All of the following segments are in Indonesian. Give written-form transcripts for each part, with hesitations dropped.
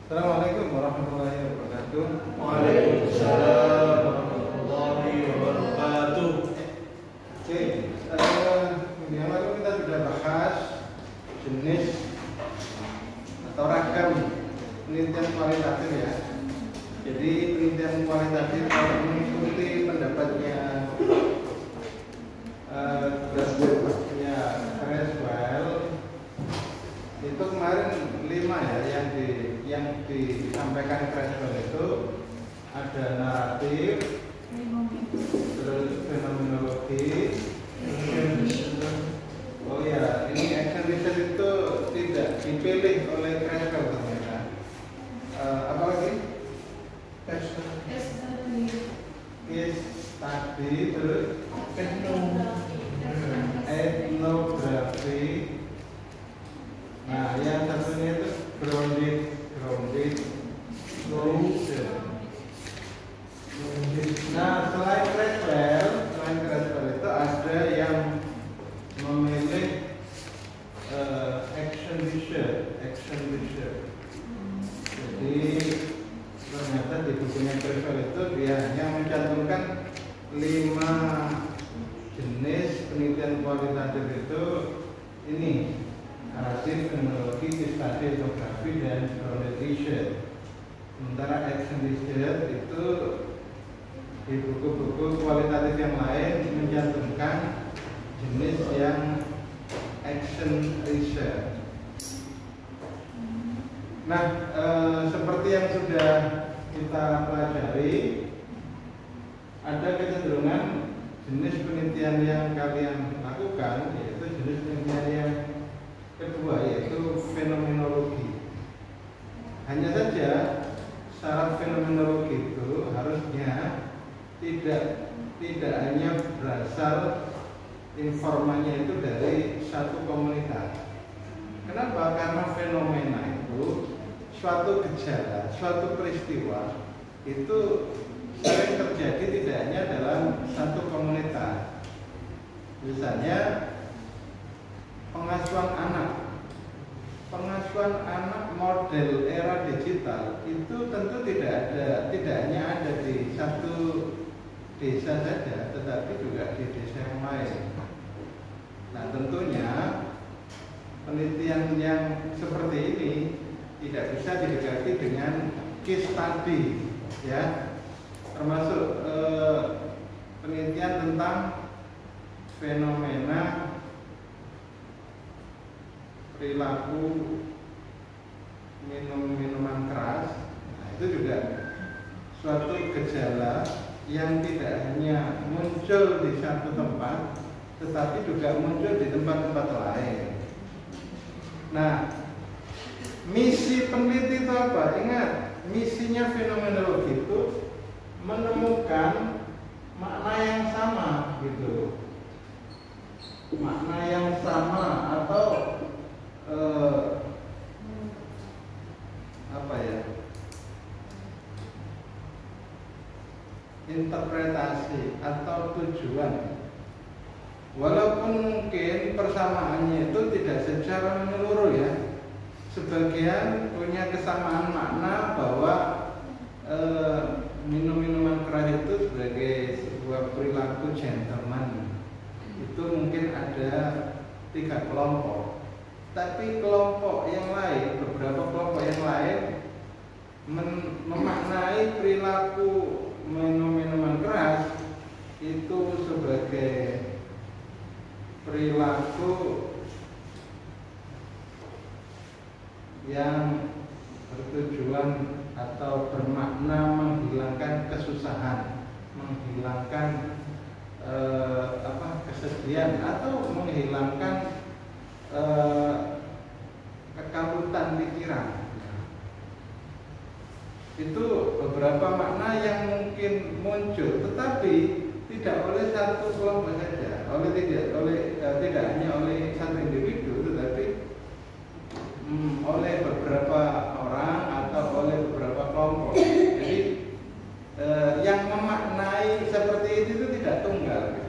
Assalamualaikum warahmatullahi wabarakatuh. Waalaikumsalam warahmatullahi wabarakatuh. Oke, yang lalu kita sudah bahas jenis atau ragam penelitian kualitatif ya. Jadi penelitian kualitatif kalau mengikuti pendapatnya graduate-nya Creswell itu kemarin 5 ya yang disampaikan Creswell itu ada naratif, terus fenomenologi, oh ya ini action research itu tidak dipilih oleh Creswell ternyata. Apalagi case study, terus etnografi. Nah, yang satunya itu grounded solution. Nah, selain Creswell itu ada yang memilih action research. Jadi ternyata di bukunya Creswell itu dia hanya mencantumkan 5 jenis penelitian kualitatif itu ini: naratif, fenomenologi, case study, etnografi, dan grounded research. Sementara action research itu di buku-buku kualitatif yang lain mencantumkan jenis yang action research. Nah, seperti yang sudah kita pelajari, ada kecenderungan jenis penelitian yang kalian lakukan, yaitu jenis penelitian yang kedua, yaitu fenomenologi. Hanya saja syarat fenomenologi itu harusnya tidak hanya berasal informanya itu dari satu komunitas. Kenapa? Karena fenomena itu suatu gejala, suatu peristiwa itu sering terjadi tidak hanya dalam satu komunitas. Misalnya pengasuhan anak model era digital itu tentu tidak hanya ada di satu desa saja, tetapi juga di desa yang lain. Nah, tentunya penelitian yang seperti ini tidak bisa didekati dengan case study, ya, termasuk penelitian tentang fenomena perilaku minum-minuman keras. Nah, itu juga suatu gejala yang tidak hanya muncul di satu tempat, tetapi juga muncul di tempat-tempat lain. Nah, misi peneliti itu apa? Ingat, misinya fenomenologi itu menemukan makna yang sama, gitu. Makna yang sama atau interpretasi atau tujuan. Walaupun mungkin persamaannya itu tidak secara menyeluruh ya. Sebagian punya kesamaan makna bahwa minum-minuman keras itu sebagai sebuah perilaku gentleman. Itu mungkin ada 3 kelompok. Tapi kelompok yang lain, beberapa kelompok yang lain memaknai perilaku minum-minuman keras itu sebagai perilaku yang bertujuan atau bermakna menghilangkan kesusahan, menghilangkan kesedihan atau menghilangkan kekalutan pikiran. Itu beberapa makna yang mungkin muncul, tetapi tidak oleh satu kelompok saja, tidak hanya oleh satu individu, tetapi oleh beberapa orang atau oleh beberapa kelompok. Jadi yang memaknai seperti itu tidak tunggal.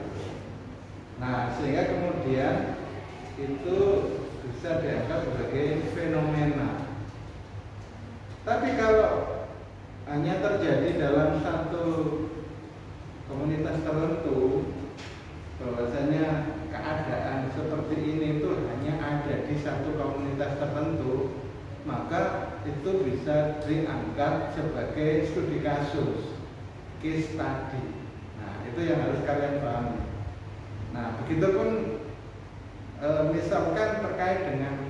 Nah, sehingga kemudian itu bisa dianggap sebagai fenomena. Tapi kalau hanya terjadi dalam satu komunitas tertentu, bahwasanya keadaan seperti ini itu hanya ada di satu komunitas tertentu, maka itu bisa dianggap sebagai studi kasus, case study. Nah, itu yang harus kalian pahami. Nah, begitupun misalkan terkait dengan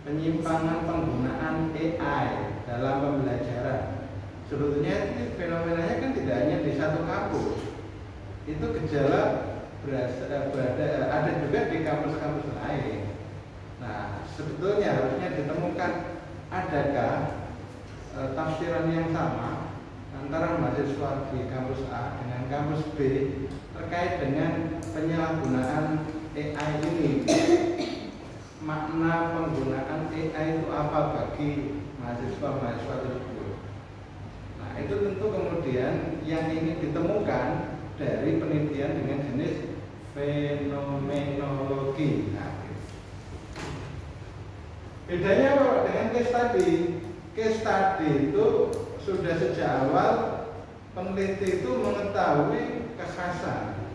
penyimpangan penggunaan AI dalam pembelajaran. Sebetulnya ini fenomenanya kan tidak hanya di satu kampus. Itu gejala ada juga di kampus-kampus lain. Nah, sebetulnya harusnya ditemukan adakah tafsiran yang sama antara mahasiswa di kampus A dengan kampus B terkait dengan penyalahgunaan AI ini. Makna penggunaan AI itu apa bagi mahasiswa-mahasiswa tersebut. Nah, itu tentu kemudian yang ingin ditemukan dari penelitian dengan jenis fenomenologi. Nah, bedanya apa dengan case study? Case study itu sudah sejak awal peneliti itu mengetahui kekhasan,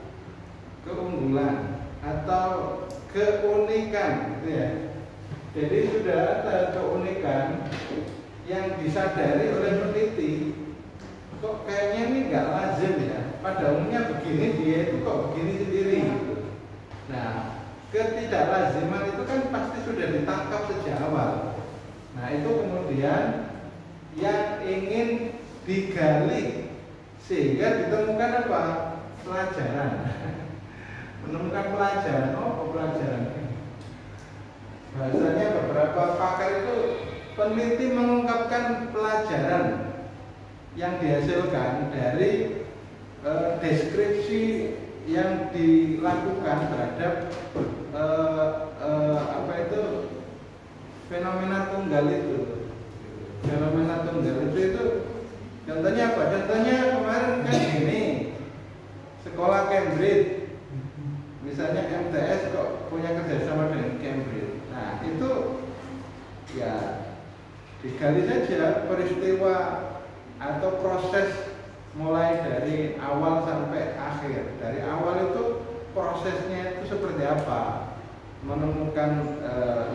keunggulan atau keunikan, gitu ya. Jadi sudah ada keunikan yang disadari oleh peneliti. Kok kayaknya ini nggak lazim ya. Pada umumnya begini, dia itu kok begini sendiri. Nah, ketidaklaziman itu kan pasti sudah ditangkap sejak awal. Nah, itu kemudian yang ingin digali sehingga ditemukan apa? Pelajaran. Menemukan pelajaran. Oh, pelajaran. Bahasanya beberapa pakar itu peneliti mengungkapkan pelajaran yang dihasilkan dari deskripsi yang dilakukan terhadap fenomena tunggal itu. Fenomena tunggal itu contohnya apa? Contohnya kemarin kan gini, sekolah Cambridge. Misalnya MTS kok punya kerjasama dengan Cambridge. Nah, itu ya digali saja peristiwa atau proses mulai dari awal sampai akhir. Dari awal itu prosesnya itu seperti apa, menemukan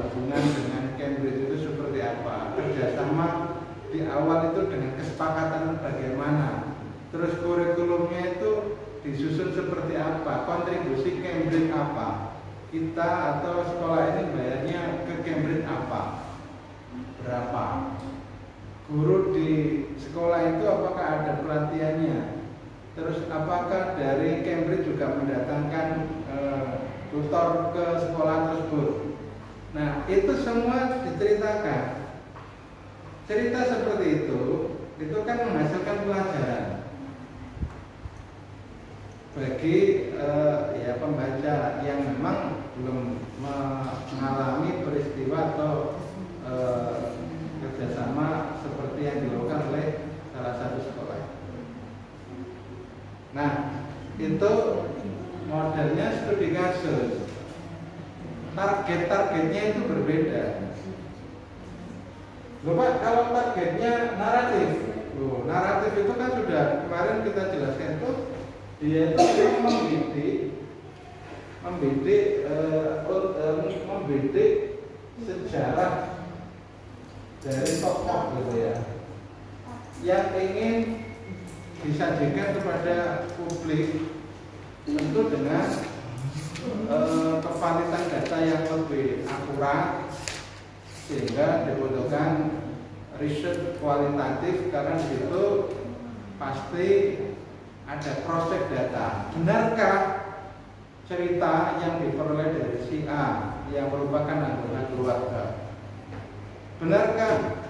hubungan dengan Cambridge itu seperti apa, kerjasama di awal itu dengan kesepakatan bagaimana, terus kurikulumnya itu disusun seperti apa, kontribusi Cambridge apa, kita atau sekolah ini bayarnya ke Cambridge apa, berapa, guru di sekolah itu apakah ada pelatihannya, terus apakah dari Cambridge juga mendatangkan tutor ke sekolah tersebut. Nah, itu semua diceritakan. Cerita seperti itu kan menghasilkan pelajaran bagi ya pembaca yang memang belum mengalami peristiwa atau kerjasama seperti yang dilakukan oleh salah satu sekolah. Nah, itu modelnya studi kasus. Target-targetnya itu berbeda. Loh Pak, kalau targetnya naratif, naratif itu kan sudah kemarin kita jelaskan itu dia itu membidik sejarah dari tokoh gitu ya, yang ingin disajikan kepada publik, tentu dengan kevalitan data yang lebih akurat, sehingga dibutuhkan riset kualitatif karena di situ pasti ada cross-check data. Benarkah cerita yang diperoleh dari si A yang merupakan anggota keluarga? Benarkah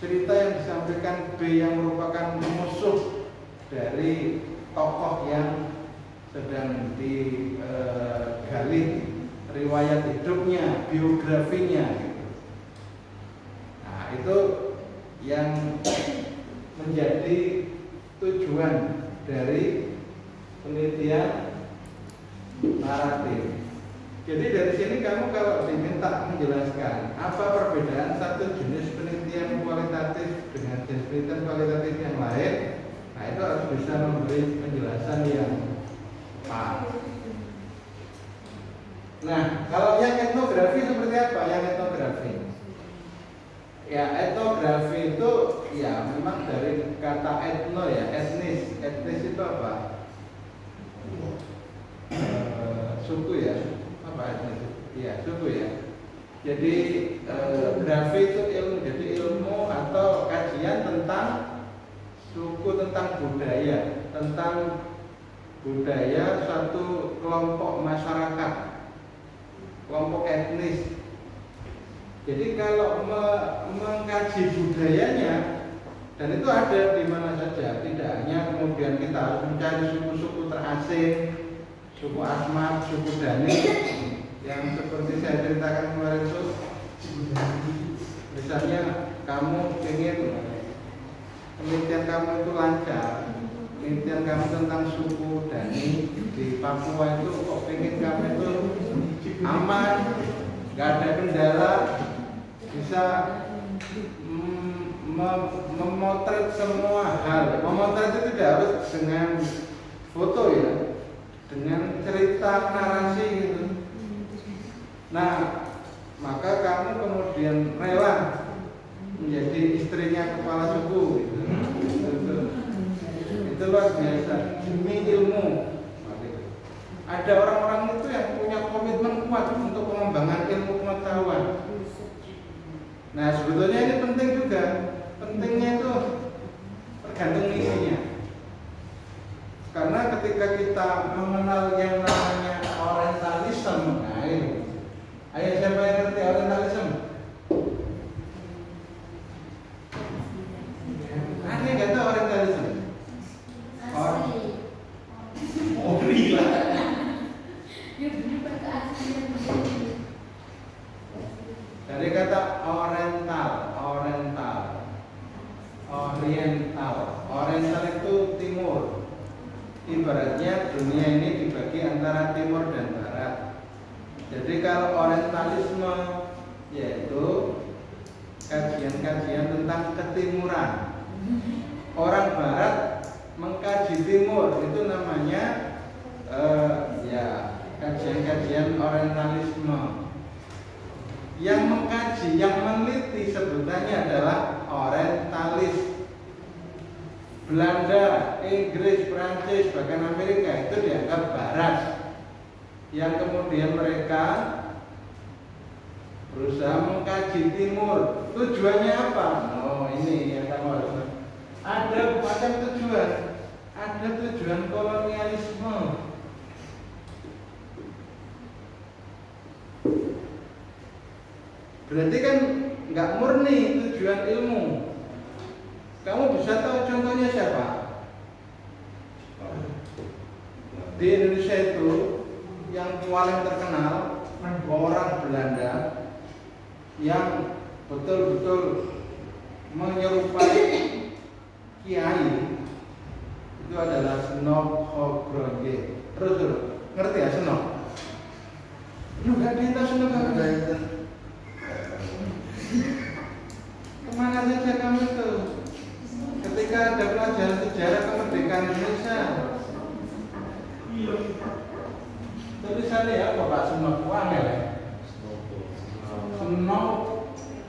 cerita yang disampaikan B yang merupakan musuh dari tokoh yang sedang digali riwayat hidupnya, biografinya gitu. Nah, itu yang menjadi tujuan dari penelitian naratif. Jadi dari sini kamu kalau diminta menjelaskan apa perbedaan satu jenis penelitian kualitatif dengan jenis penelitian kualitatif yang lain, nah itu harus bisa memberi penjelasan yang pas. Nah, kalau yang etnografi seperti apa? Yang etnografi, ya etnografi itu ya memang dari kata etno ya, etnis. Etnis itu apa? Suku ya. Apa etnis? Iya, suku ya. Jadi grafi itu ilmu, jadi ilmu atau kajian tentang suku, tentang budaya suatu kelompok masyarakat, kelompok etnis. Jadi kalau mengkaji budayanya, dan itu ada di mana saja, tidak hanya kemudian kita harus mencari suku-suku terasing, suku Asmat, suku Dani, yang seperti saya ceritakan kemarin itu. Misalnya kamu ingin penelitian kamu itu lancar, penelitian kamu tentang suku Dani di Papua itu kok ingin kamu itu aman, nggak ada kendala, bisa memotret semua hal. Memotret itu tidak harus dengan foto ya, dengan cerita, narasi gitu. Nah, maka kamu kemudian rela menjadi istrinya kepala suku gitu. Itu luar biasa demi ilmu. Ada orang-orang itu yang punya komitmen kuat untuk pengembangan ilmu pengetahuan. Nah, sebetulnya ini penting juga. Pentingnya itu tergantung misinya. Karena ketika kita mengenal yang namanya orientalisme, nah ini, ayo siapa yang ngerti orientalisme? Aneh kata orientalisme. Dari kata oriental itu timur. Ibaratnya dunia ini dibagi antara timur dan barat. Jadi kalau orientalisme yaitu kajian-kajian tentang ketimuran. Orang barat mengkaji timur, itu namanya ya kajian-kajian orientalisme. Yang mengkaji, yang meneliti sebutannya adalah orientalis. Belanda, Inggris, Prancis, bahkan Amerika itu dianggap barat. Yang kemudian mereka berusaha mengkaji timur. Tujuannya apa? Oh, ini yang kamu harus. Ada macam tujuan. Ada tujuan kolonialisme. Berarti kan nggak murni tujuan ilmu. Kamu bisa tahu contohnya siapa? Di Indonesia itu yang paling terkenal orang Belanda yang betul-betul menyerupai kiai itu adalah Seno Hogronje. Terus ngerti ya Seno? Lu gak tahu Seno Hogronje? Kemana saja kamu tuh? Ketika ada pelajaran sejarah kemerdekaan Indonesia, tulisannya ya Bapak Seno Kuangel ya? Seno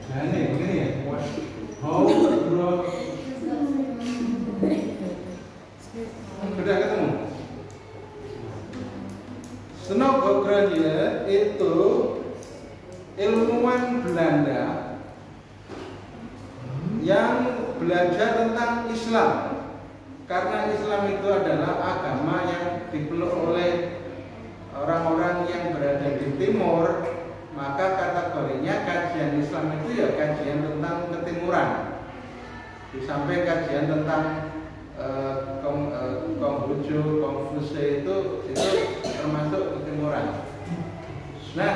Gane begini ya? Hogronje. Sudah ketemu? Seno Hogronje itu ilmuwan Belanda yang belajar tentang Islam. Karena Islam itu adalah agama yang dipeluk oleh orang-orang yang berada di timur, maka kategorinya kajian Islam itu ya kajian tentang ketimuran. Sampai kajian tentang Konghucu, Konfuse itu termasuk ketimuran. Nah,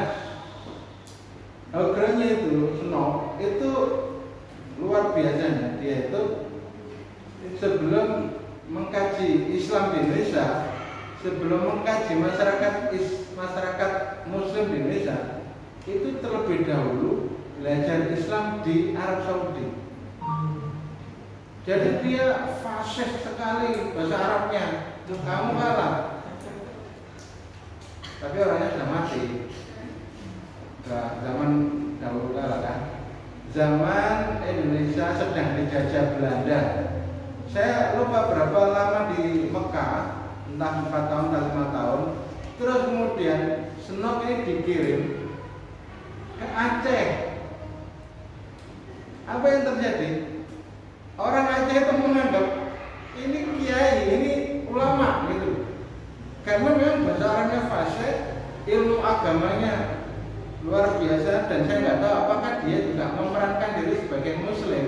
Hogronje itu Seno itu luar biasanya. Dia itu sebelum mengkaji Islam di Indonesia, sebelum mengkaji masyarakat Muslim di Indonesia itu terlebih dahulu belajar Islam di Arab Saudi. Jadi dia fasih sekali bahasa Arabnya. Kamu kalah. Tapi orangnya sudah mati. Zaman dahulu kala kan. Zaman Indonesia sedang dijajah Belanda. Saya lupa berapa lama di Mekah, entah 4 tahun atau 5 tahun. Terus kemudian Senok ini dikirim ke Aceh. Apa yang terjadi? Orang Aceh itu menganggap ini kiai, ini ulama gitu. Karena memang bahasa Arabnya fasih, ilmu agamanya luar biasa, dan saya nggak tahu apakah dia juga memerankan diri sebagai Muslim.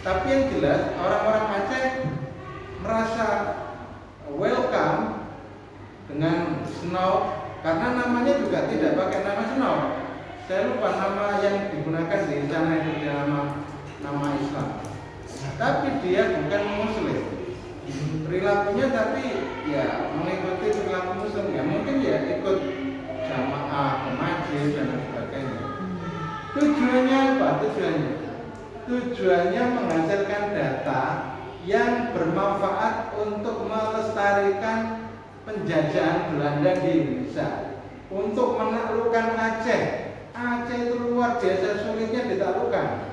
Tapi yang jelas orang-orang Aceh merasa welcome dengan Senok, karena namanya juga tidak pakai nama Senok. Saya lupa nama yang digunakan di sana itu nama Islam. Tapi dia bukan Muslim. Perilakunya tapi ya mengikuti perilaku Muslim, ya mungkin ya ikut jamaah, ke masjid dan sebagainya. Tujuannya apa? Tujuannya menghasilkan data yang bermanfaat untuk melestarikan penjajahan Belanda di Indonesia, untuk menaklukkan Aceh. Aceh itu luar biasa sulitnya ditaklukkan.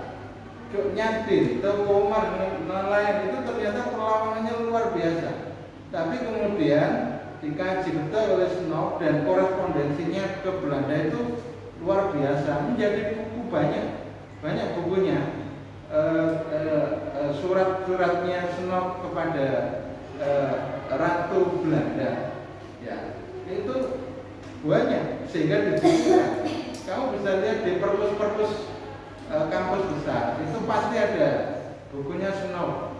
Cuk Nyadin, Toko Umar, nelayan itu ternyata perlawanannya luar biasa. Tapi kemudian dikaji betul oleh Senok dan korespondensinya ke Belanda itu luar biasa, menjadi buku banyak bukunya, surat-suratnya Senok kepada Ratu Belanda, ya itu banyak, sehingga dibukukan. Kamu bisa lihat di perpus-perpus kampus besar itu pasti ada bukunya Senok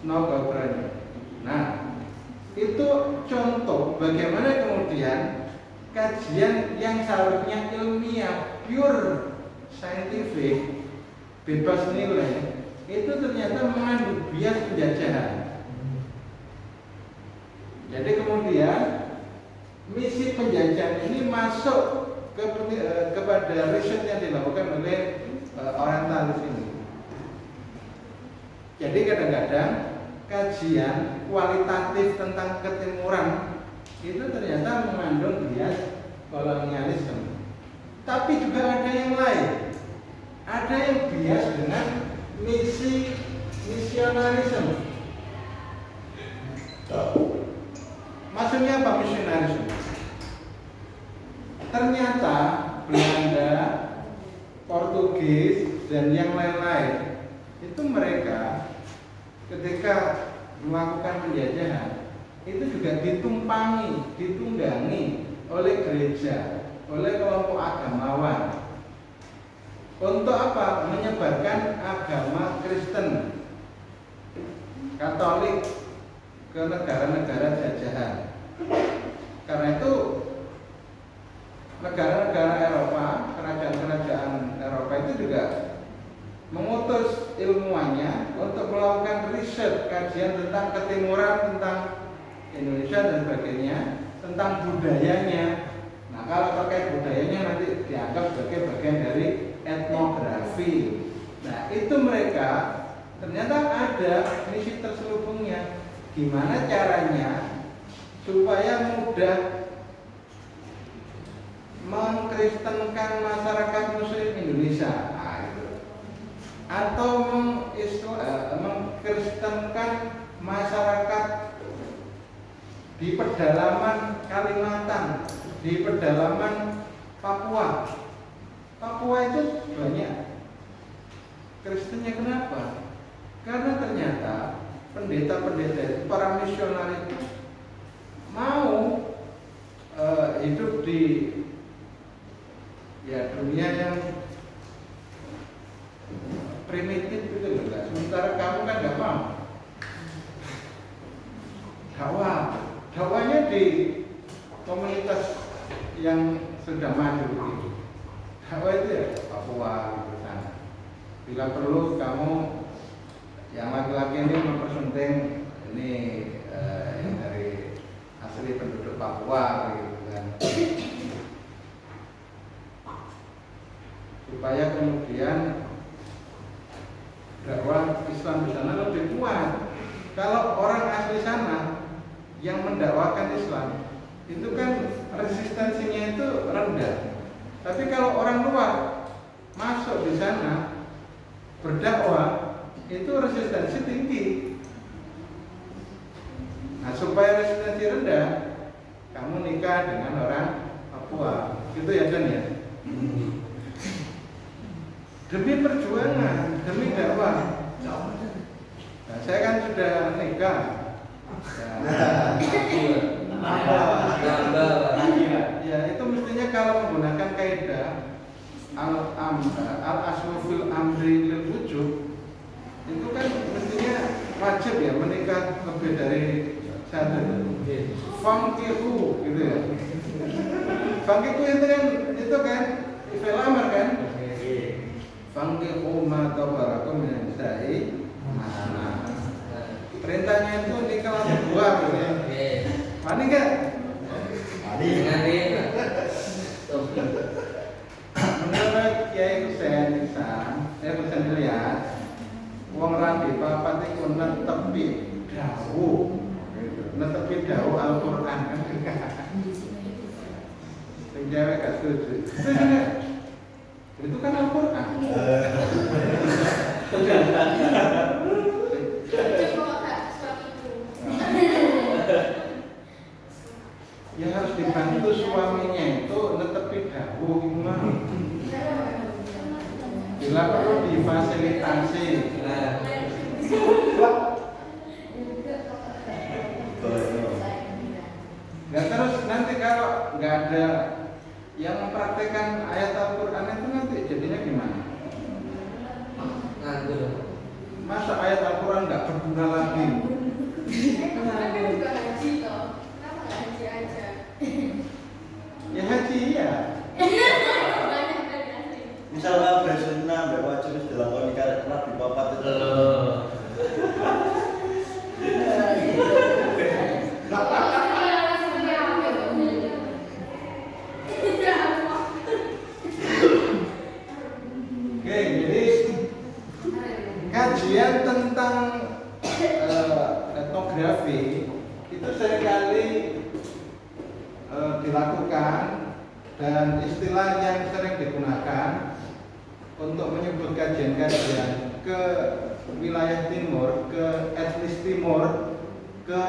Gaubrani. Nah, itu contoh bagaimana kemudian kajian yang seharusnya ilmiah, pure scientific, bebas nilai, itu ternyata mengandung bias penjajahan. Jadi kemudian misi penjajahan ini masuk kepada riset yang dilakukan oleh orientalis ini. Jadi kadang-kadang kajian kualitatif tentang ketimuran itu ternyata mengandung bias kolonialisme. Tapi juga ada yang lain. Ada yang bias dengan misionarisme. Maksudnya apa misionarisme? Ternyata Belanda, Portugis, dan yang lain-lain itu mereka ketika melakukan penjajahan itu juga ditunggangi oleh gereja, oleh kelompok agamawan. Untuk apa? Menyebarkan agama Kristen, Katolik ke negara-negara jajahan. Karena itu negara-negara Eropa, kerajaan-kerajaan Eropa itu juga mengutus ilmuwannya untuk melakukan riset, kajian tentang ketimuran, tentang Indonesia dan sebagainya, tentang budayanya. Nah, kalau terkait budayanya nanti dianggap sebagai bagian dari etnografi. Nah, itu mereka ternyata ada misi terselubungnya. Gimana caranya supaya mudah mengkristenkan masyarakat Muslim Indonesia, atau mengkristenkan masyarakat di pedalaman Kalimantan, di pedalaman Papua. Papua itu banyak Kristennya. Kenapa? Karena ternyata pendeta-pendeta, para misionaris itu mau hidup di dunia yang primitif gitu loh. Sementara kamu kan nggak mau. Dakwahnya di komunitas yang sudah maju gitu. Dakwah itu ya Papua gitu sana. Bila perlu kamu yang laki-laki ini mempersunting ini yang dari asli penduduk Papua gitu kan. supaya kemudian dakwah Islam di sana lebih kuat. Kalau orang asli sana yang mendakwakan Islam itu kan resistensinya itu rendah. Tapi kalau orang luar masuk di sana berdakwah itu resistensi tinggi. Nah, supaya resistensi rendah, kamu nikah dengan orang Papua, gitu ya Dan ya. Demi perjuangan, demi dakwah. Nah, saya kan sudah nikah. Ya, itu mestinya kalau menggunakan kaidah al-aslu fil amri lil wujub, itu kan mestinya wajib ya menikah lebih dari satu. Fankihu gitu ya. Fankihu itu kan fi'il amr kan? Fankihu ma tabarakum min nisa'i. Nah, perintahnya itu nikah berdua gitu ya. Mani enggak? Mani. Menurut Kiai Husain Ilyas, wong rabi papat iku netepi dawuh. Netepi dawuh Al-Qur'an kan. Sing cewek gak setuju. Itu kan Al-Qur'an. Ya harus dibantu suaminya itu netepi dawuh gimana? Bila perlu difasilitasi. Nah terus nanti kalau nggak ada yang mempraktekkan ayat Al-Quran itu nanti jadinya gimana? Masa ayat Al-Quran nggak berguna lagi? Ya haji ya. Misalnya bersunnah berwajib dilakoni karena di papat itu. Oke, jadi kajian tentang etnografi itu seringkali dilakukan dan istilah yang sering digunakan untuk menyebut kajian-kajian ke wilayah timur, ke etnis timur, ke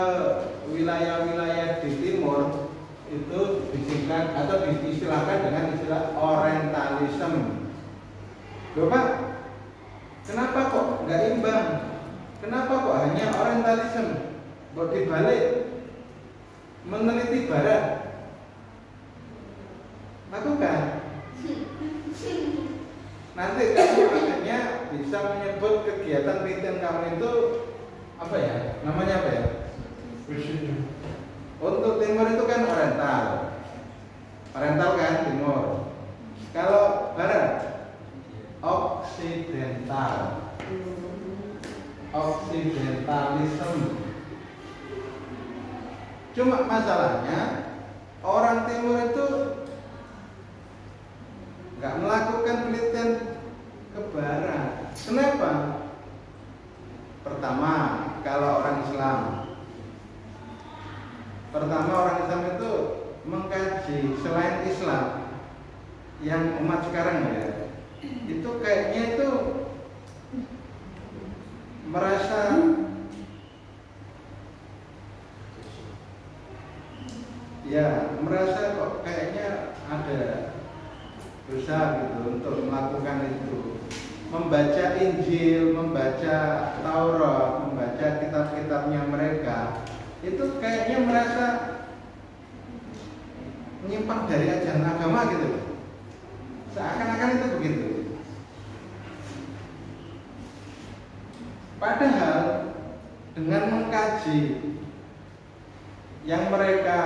wilayah-wilayah di timur itu disingkat atau diistilahkan dengan istilah orientalism. Loh Pak, kenapa kok nggak imbang? Kenapa kok hanya orientalism? Kok dibalik meneliti barat? Lakukan. Nanti kamu akhirnya bisa menyebut kegiatan penelitian kamu itu apa ya? Namanya apa ya? Untuk timur itu kan oriental. Oriental kan timur. Kalau barat oksidental. Oksidentalism. Cuma masalahnya orang timur itu nggak melakukan penelitian ke barat. Kenapa? Pertama, kalau orang Islam itu mengkaji selain Islam yang umat sekarang ya, itu kayaknya itu merasa kok kayaknya ada dosa gitu untuk melakukan itu, membaca Injil, membaca Taurat, membaca kitab-kitabnya mereka, itu kayaknya merasa menyimpang dari ajaran agama gitu loh. Seakan-akan itu begitu. Padahal dengan mengkaji yang mereka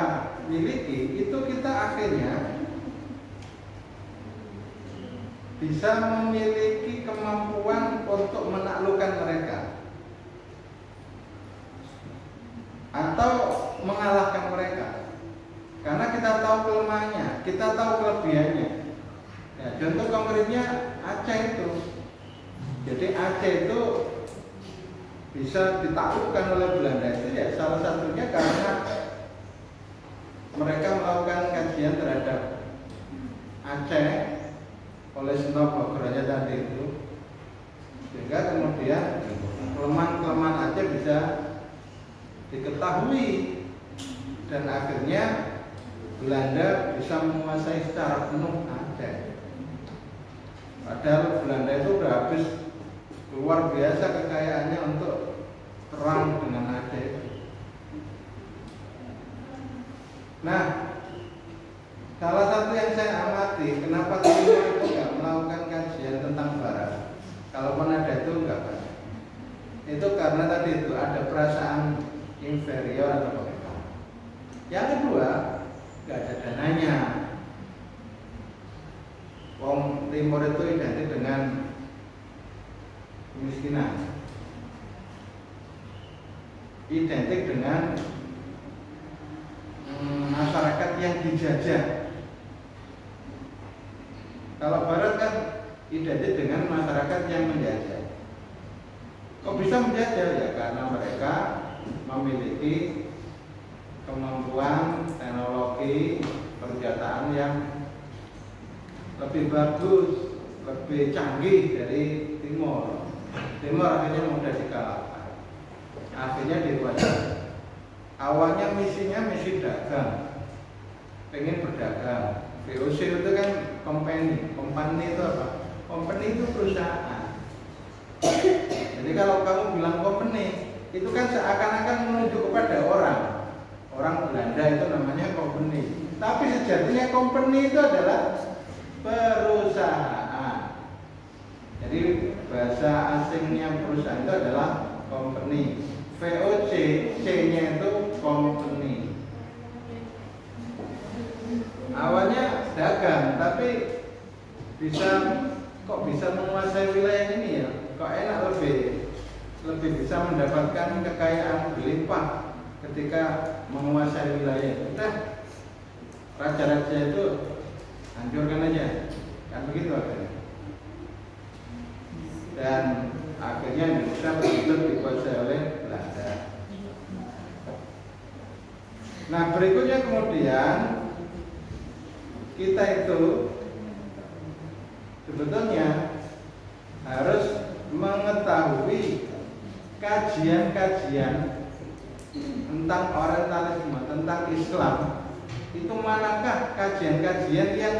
miliki itu kita akhirnya bisa memiliki kemampuan untuk menaklukkan mereka atau mengalahkan mereka, karena kita tahu kelemahannya, kita tahu kelebihannya. Ya, contoh konkretnya Aceh itu. Jadi Aceh itu bisa ditaklukkan oleh Belanda itu ya salah satunya karena mereka melakukan kajian terhadap Aceh oleh Sunan Bogronya tadi itu, sehingga kemudian kelemahan-kelemahan Aceh bisa diketahui dan akhirnya Belanda bisa menguasai secara penuh Aceh. Padahal Belanda itu udah habis luar biasa kekayaannya untuk perang dengan Aceh. Nah, salah satu yang saya amati, kenapa Timur itu nggak melakukan kajian tentang Barat? Kalaupun ada itu nggak banyak. Itu karena tadi itu ada perasaan inferior atau apa. Yang kedua, nggak ada dananya. Wong Timur itu identik dengan kemiskinan, identik dengan masyarakat yang dijajah. Kalau Barat kan identik dengan masyarakat yang menjajah. Kok bisa menjajah? Ya karena mereka memiliki kemampuan teknologi persenjataan yang lebih bagus, lebih canggih dari Timur. Timur akhirnya mudah dikalahkan. Akhirnya diwajibkan. Awalnya misinya misi dagang, pengen berdagang. VOC itu kan company itu apa? Company itu perusahaan. Jadi kalau kamu bilang company, itu kan seakan-akan menunjuk kepada orang. Orang Belanda itu namanya company. Tapi sejatinya company itu adalah perusahaan. Jadi bahasa asingnya perusahaan itu adalah company. VOC, C-nya itu company. Awalnya dagang, tapi kok bisa menguasai wilayah ini ya? Kok enak lebih bisa mendapatkan kekayaan berlimpah ketika menguasai wilayah. Udah, raja-raja itu hancurkan aja, kan begitu akhirnya. Dan akhirnya Indonesia betul dikuasai oleh Belanda. Nah, berikutnya kemudian kita itu sebetulnya harus mengetahui kajian-kajian tentang Orientalisme, tentang Islam. Itu manakah kajian-kajian yang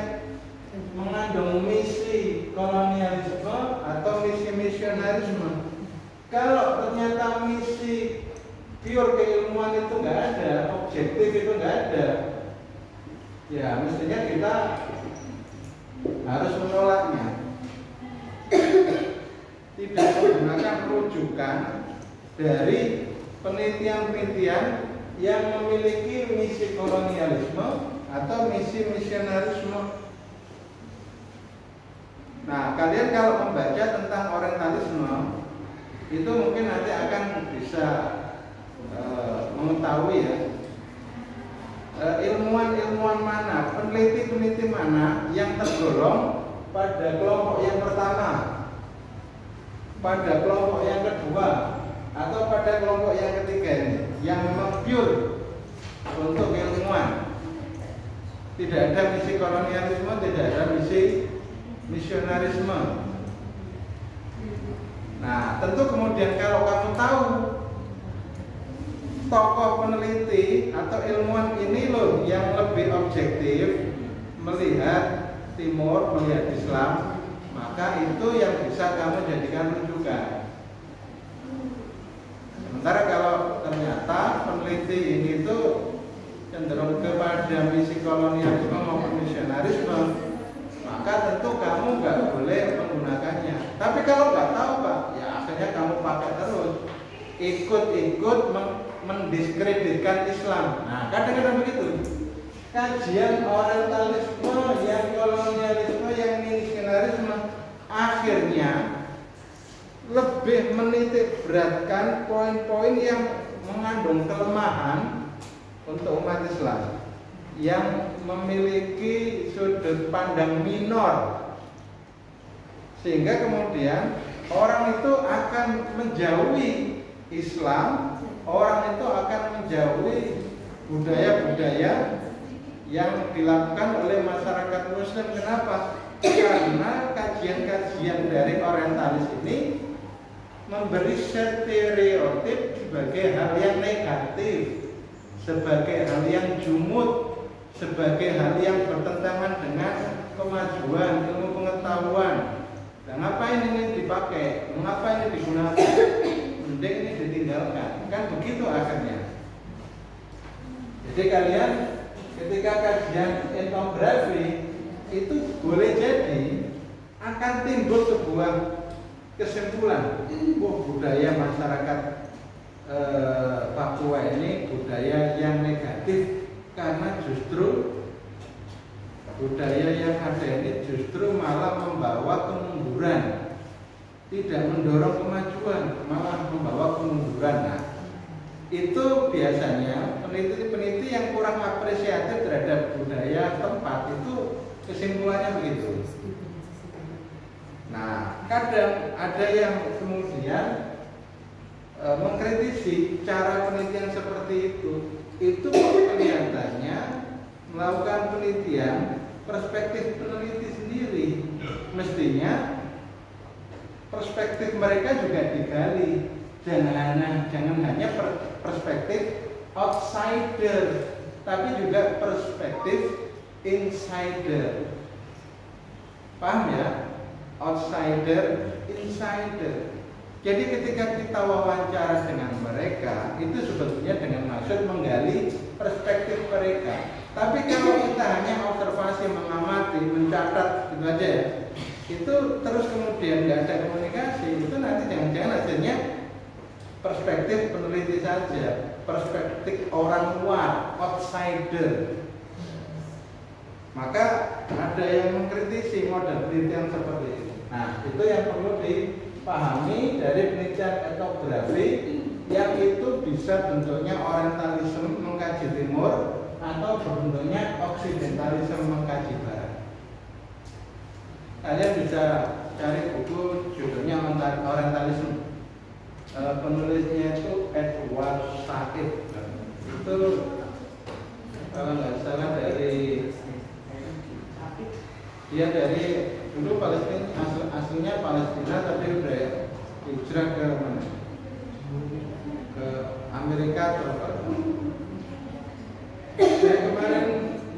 mengandung misi kolonialisme atau misi misionarisme? Kalau ternyata misi pure keilmuan itu nggak ada, objektif itu nggak ada, ya mestinya kita harus menolaknya. Tidak menggunakan rujukan dari penelitian-penelitian yang memiliki misi kolonialisme atau misi misionarisme. Nah, kalian kalau membaca tentang Orientalisme itu mungkin nanti akan bisa mengetahui ya, ilmuwan-ilmuwan mana, peneliti-peneliti mana yang tergolong pada kelompok yang pertama, pada kelompok yang kedua, atau pada kelompok yang ketiga ini, yang memang pure untuk ilmuwan. Tidak ada misi kolonialisme, tidak ada misi misionarisme. Nah, tentu kemudian kalau kamu tahu tokoh peneliti atau ilmuwan ini loh yang lebih objektif melihat Timur, melihat Islam, maka itu yang bisa kamu jadikan rujukan. Sementara kalau ternyata peneliti ini itu cenderung kepada misi kolonialisme maupun misionarisme, maka tentu kamu nggak boleh menggunakannya. Tapi kalau nggak tahu Pak, ya akhirnya kamu pakai terus, ikut-ikut mendiskreditkan Islam. Nah, kadang-kadang begitu. Kajian Orientalisme, yang kolonialisme, yang misionarisme, akhirnya lebih menitik beratkan poin-poin yang mengandung kelemahan untuk umat Islam, yang memiliki sudut pandang minor Sehingga kemudian orang itu akan menjauhi Islam, orang itu akan menjauhi budaya-budaya yang dilakukan oleh masyarakat Muslim. Kenapa? Karena kajian-kajian dari orientalis ini memberi stereotip sebagai hal yang negatif, sebagai hal yang jumud, sebagai hal yang bertentangan dengan kemajuan ilmu pengetahuan. Dan ngapain ini dipakai? Mengapa ini digunakan? Mending ini ditinggalkan. Kan begitu akhirnya. Jadi kalian ketika kajian etnografi itu boleh jadi akan timbul sebuah kesimpulan, budaya masyarakat Papua ini budaya yang negatif karena justru budaya yang ada ini justru malah membawa kemunduran, tidak mendorong kemajuan, malah membawa kemunduran. Nah, itu biasanya peneliti-peneliti yang kurang apresiatif terhadap budaya tempat itu kesimpulannya begitu. Nah, kadang ada yang kemudian mengkritisi cara penelitian seperti itu kelihatannya melakukan penelitian perspektif peneliti sendiri. Mestinya perspektif mereka juga digali, jangan hanya perspektif outsider, tapi juga perspektif insider. Paham ya? Outsider, insider. Jadi ketika kita wawancara dengan mereka, itu sebetulnya dengan maksud menggali perspektif mereka. Tapi kalau kita hanya observasi, mengamati, mencatat gitu aja ya, itu terus kemudian nggak ada komunikasi, itu nanti jangan-jangan hasilnya perspektif peneliti saja, perspektif orang luar, outsider. Maka ada yang mengkritisi model penelitian seperti itu. Nah, itu yang perlu dipahami dari penelitian etnografi, yang itu bisa bentuknya orientalisme mengkaji timur atau bentuknya oksidentalisme mengkaji barat. Kalian bisa cari buku judulnya orientalisme. Penulisnya itu Edward Said. Itu kalau nggak salah dia dari dulu Palestina, aslinya Palestina tapi udah hijrah ke mana? Ke Amerika atau saya kemarin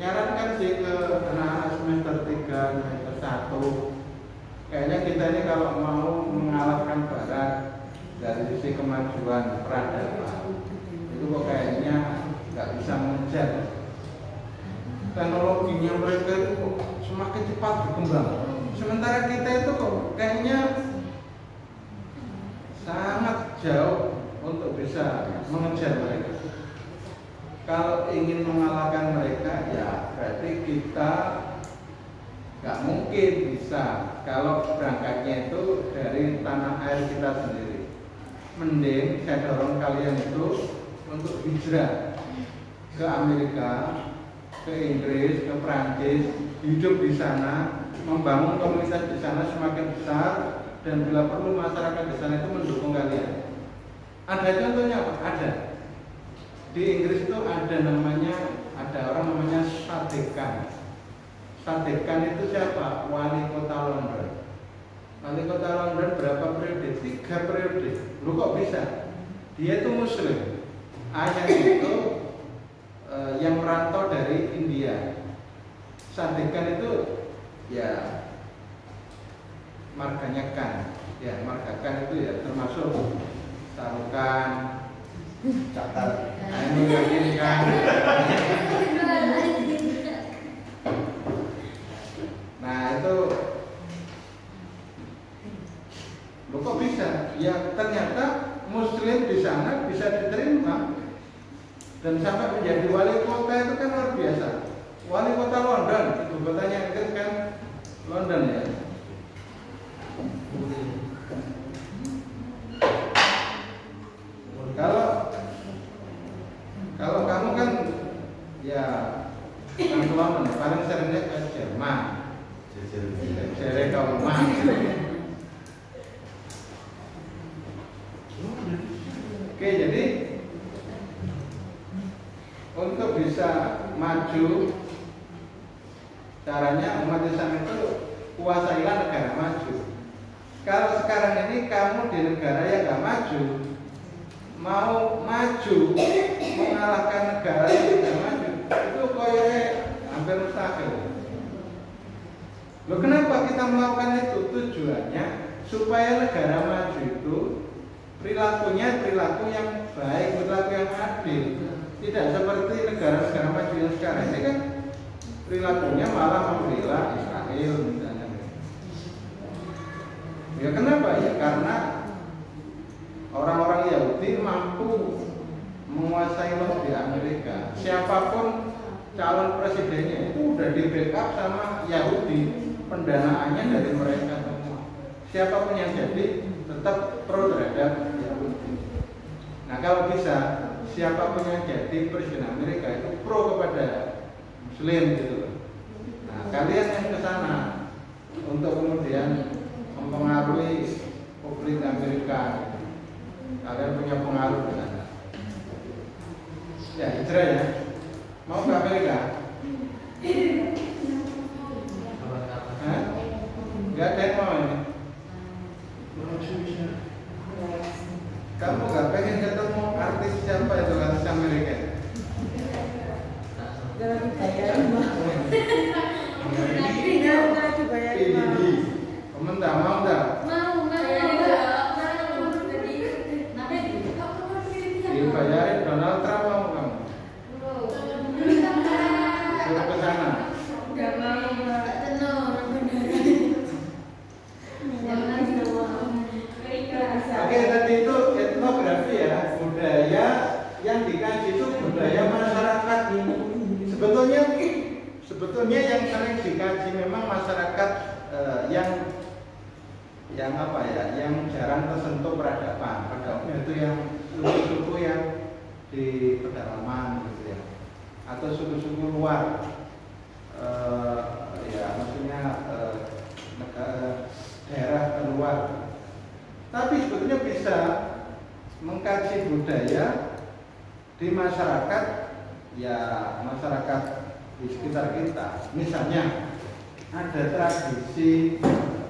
nyarankan sih ke anak-anak semester 3, semester 1. Kayaknya kita ini kalau mau mengalahkan barat dari sisi kemajuan peradaban itu kok kayaknya nggak bisa mengejar. Teknologinya mereka itu semakin cepat berkembang, sementara kita itu kok kayaknya sangat jauh untuk bisa mengejar mereka. Kalau ingin mengalahkan mereka, ya berarti kita nggak mungkin bisa kalau berangkatnya itu dari tanah air kita sendiri. Mending saya dorong kalian itu untuk hijrah ke Amerika, ke Inggris, ke Prancis, hidup di sana, membangun komunitas di sana semakin besar, dan bila perlu masyarakat di sana itu mendukung kalian. Ada contohnya apa? Ada. Di Inggris itu ada orang namanya Sadekan. Sadekan itu siapa? Wali kota London. Wali kota London berapa periode? 3 periode. Lu kok bisa? Dia itu Muslim. Ayah itu yang merantau dari India. Sadekan itu ya marganya Kan. Ya, marga Kan itu ya termasuk Sarukan, catat, ini yakinkan. Nah itu, lo kok bisa? Ya ternyata Muslim di sana bisa diterima dan sampai menjadi wali kota itu kan luar biasa. Wali kota London, ibu kotanya Inggris kan London ya. Kalau kamu kan ya kan London, paling seringnya ke Jerman, Jerman, untuk bisa maju, caranya umat Islam itu kuasailah negara maju. Kalau sekarang ini kamu di negara yang gak maju, mau maju mengalahkan negara yang tidak maju, itu koyoknya hampir mustahil. Loh, kenapa kita melakukan itu? Tujuannya supaya negara maju itu perilakunya perilaku yang baik, perilaku yang adil. Tidak seperti negara-negara maju yang sekarang ini kan perilakunya malah membela Israel misalnya. Ya kenapa? Ya karena orang-orang Yahudi mampu menguasai loh di Amerika. Siapapun calon presidennya itu udah di backup sama Yahudi, pendanaannya dari mereka semua. Siapapun yang jadi tetap pro terhadap Yahudi. Nah kalau bisa siapapun yang jadi presiden Amerika itu pro kepada Muslim gitu loh. Nah kalian yang ke sana untuk kemudian mempengaruhi publik Amerika, kalian punya pengaruh di sana. Ya hijrah ya, mau ke Amerika? Hah? Gak ada yang mau ini. Kamu gak pengen ketemu artis siapa itu, artis Amerika? Gak dibayarin mah. Gak dibayarin mah. Kamu tak mau tak? Dibayarin Donald Trump mau kamu? Suruh ke sana. Gak mau mbak. Oke, tadi itu etnografi ya, budaya yang dikaji itu budaya masyarakat. Sebetulnya yang sering dikaji memang masyarakat yang apa ya, yang jarang tersentuh peradaban. Pada umumnya itu yang suku-suku yang di pedalaman gitu ya, atau suku-suku luar, ya maksudnya daerah luar. Tapi sebetulnya bisa mengkaji budaya di masyarakat, ya masyarakat di sekitar kita. Misalnya ada tradisi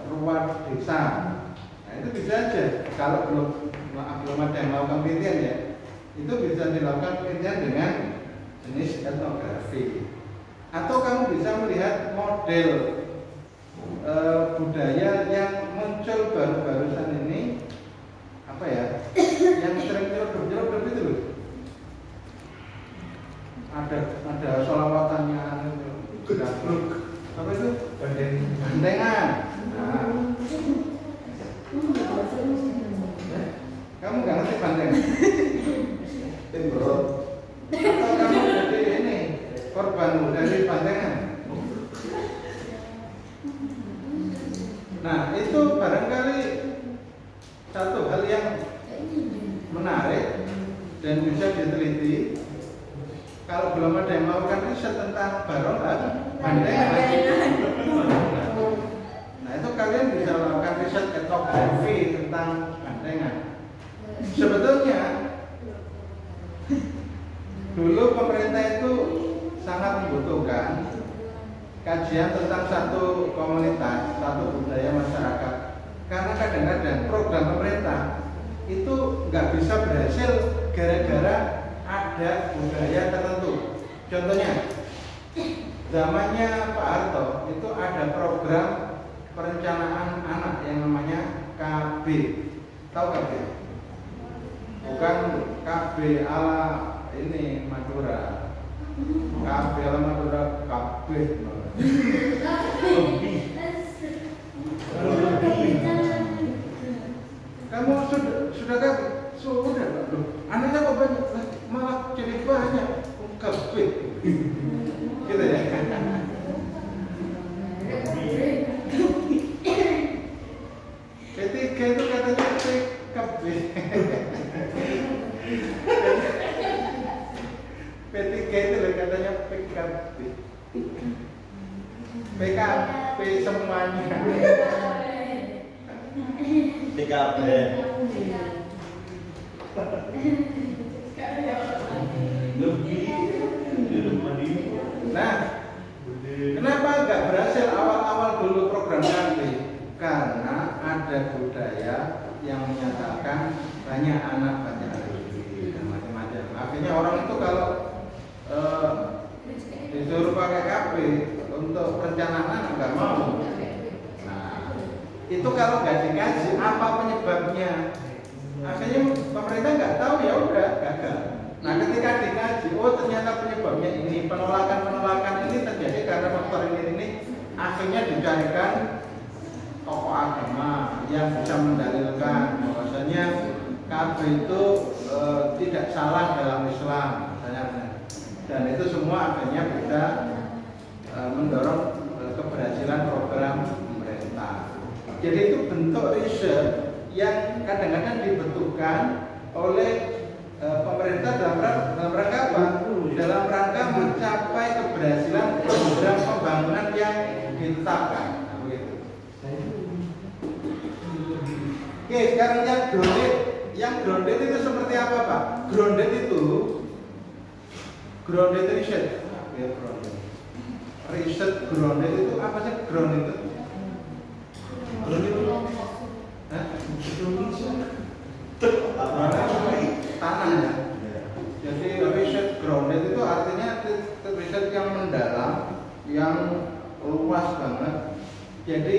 ruat desa, nah itu bisa aja. Kalau belum ada yang melakukan penelitian ya, itu bisa dilakukan penelitian dengan jenis etnografi. Atau kamu bisa melihat model budaya yang muncul baru-barusan ini, apa ya, yang sering nyeruduk itu loh. Ada sholawatannya, gabruk, apa itu? Bandengan. Nah. Kamu nggak ngerti bandengan? Atau kamu jadi ini korban dari bandengan? Nah itu barangkali satu hal yang menarik dan bisa diteliti. Kalau belum ada yang melakukan riset tentang barongsai bandengan, nah itu kalian bisa melakukan riset etnografi tentang bandengan. Sebetulnya dulu pemerintah itu sangat membutuhkan kajian tentang satu komunitas, satu budaya masyarakat. Karena kadang-kadang program pemerintah itu nggak bisa berhasil gara-gara ada budaya tertentu. Contohnya, zamannya Pak Harto itu ada program perencanaan anak yang namanya KB. Tahu KB? Bukan KB ala ini Madura. KB ala Madura, KB. Kamu sudah KB? Sudah, Pak. Anaknya kok banyak, malah jadi banyak. KB. Gitu ya. Ketiga itu katanya PKB. P3 itu loh katanya PKB. PKB semuanya. PKB. Lebih Nah, kenapa nggak berhasil awal-awal dulu program kami? Karena ada budaya yang menyatakan banyak anak banyak rezeki dan macam-macam. Akhirnya orang itu kalau disuruh pakai KP untuk perencanaan nggak mau. Nah, itu kalau nggak dikaji apa penyebabnya? Akhirnya pemerintah nggak tahu, ya udah gagal. Nah, ketika dikaji, oh ternyata penyebabnya ini, penolakan ini terjadi karena faktor ini, akhirnya dicarikan tokoh agama yang bisa mendalilkan bahwasanya KB itu tidak salah dalam Islam, misalnya. Dan itu semua akhirnya bisa mendorong keberhasilan program pemerintah. Jadi itu bentuk riset yang kadang-kadang dibentukkan oleh pemerintah dalam rangka apa? Dalam rangka mencapai keberhasilan program pembangunan yang ditetapkan. Oke, sekarang yang grounded itu seperti apa, Pak? Grounded research. Ya, grounded. Riset grounded itu apa sih? Grounded itu? Tanah ya. Jadi riset grounded itu artinya riset yang mendalam, yang luas banget. Jadi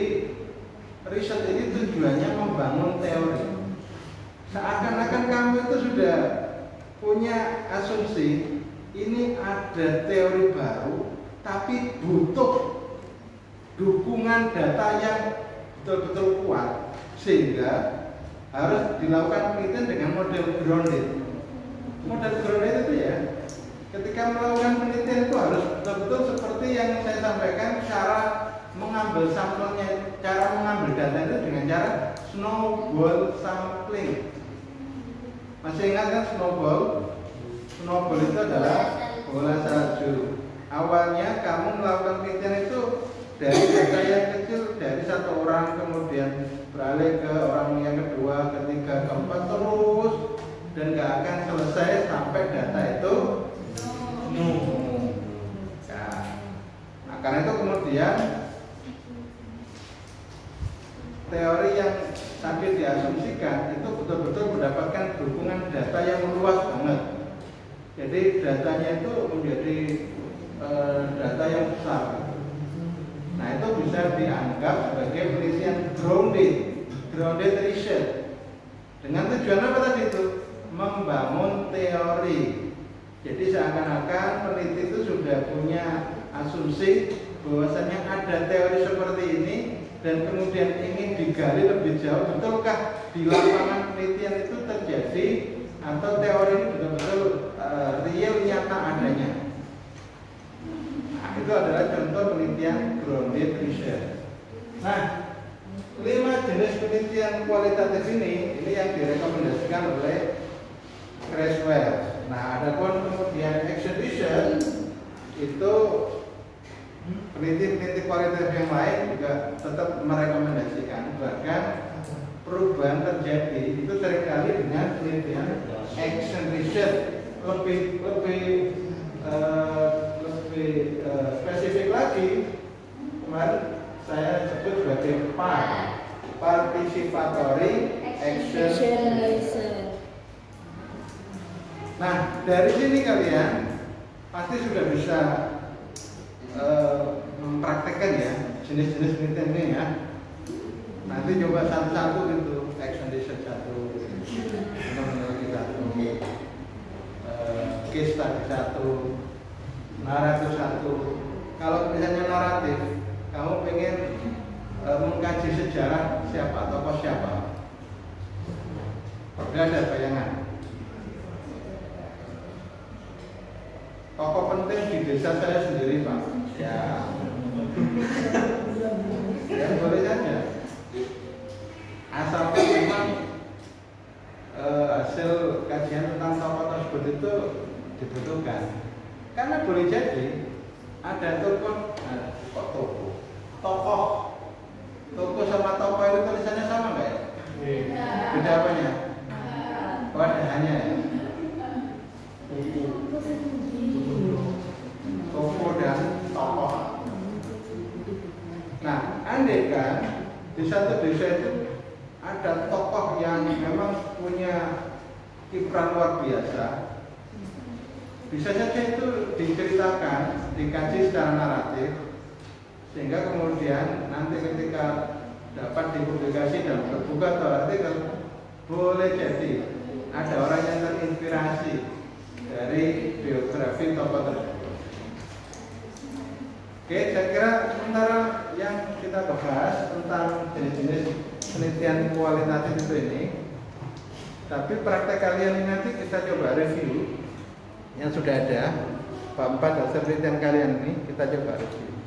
riset ini tujuannya membangun teori. Seakan-akan kamu itu sudah punya asumsi ini ada teori baru, tapi butuh dukungan data yang betul-betul kuat, sehingga harus dilakukan penelitian dengan model grounded. Model grounded itu ya, ketika melakukan penelitian itu harus betul-betul seperti yang saya sampaikan, cara mengambil sampelnya, cara mengambil data itu dengan cara snowball sampling. Masih ingat kan snowball? Snowball itu adalah bola salju. Awalnya kamu melakukan penelitian itu dari data yang kecil, dari satu orang, kemudian beralih ke orang yang kedua, ketiga, keempat, terus, dan gak akan selesai sampai data itu Nah, karena itu kemudian teori yang tadi diasumsikan itu betul-betul mendapatkan dukungan data yang luas banget. Jadi datanya itu menjadi data yang besar. Nah, itu bisa dianggap sebagai penelitian grounded research. Dengan tujuan apa tadi itu? Membangun teori. Jadi seakan-akan peneliti itu sudah punya asumsi bahwasanya ada teori seperti ini dan kemudian ingin digali lebih jauh, betulkah di lapangan penelitian itu terjadi atau teori ini betul-betul real, nyata adanya. Nah, itu adalah contoh penelitian grounded research. Nah, 5 jenis penelitian kualitatif ini yang direkomendasikan oleh Creswell. Nah, ada pun kemudian action research itu peneliti-peneliti kualitatif yang lain juga tetap merekomendasikan, bahkan perubahan terjadi itu seringkali dengan penelitian action research lebih spesifik lagi. Kemarin saya sebut sebagai participatory action research. Nah, dari sini kalian pasti sudah bisa mempraktekkan ya jenis-jenis penelitian ini ya. Nanti coba satu-satu gitu, action research satu, teknologi satu, case study satu, naratif satu. Kalau misalnya naratif, kamu pengen mengkaji sejarah siapa, tokoh siapa, udah ada bayangan. Tokoh penting di desa saya sendiri, Pak. Ya, ya boleh saja. Asalkan memang hasil kajian tentang tokoh tersebut itu dibutuhkan. Karena boleh jadi ada tokoh, tokoh sama tokoh itu tulisannya sama nggak ya? Beda apanya? Oh, ada hanya ya. Tokoh dengan tokoh. Nah, andai kan di satu desa itu ada tokoh yang memang punya kiprah luar biasa, bisa saja itu diceritakan, dikaji secara naratif, sehingga kemudian nanti ketika dapat dipublikasi dalam buku atau artikel, boleh jadi ada orang yang terinspirasi dari biografi tokoh tersebut. Oke, saya kira sementara yang kita bahas tentang jenis-jenis penelitian kualitatif itu ini, tapi praktek kalian ini nanti kita coba review yang sudah ada, 4 hasil penelitian kalian ini kita coba review.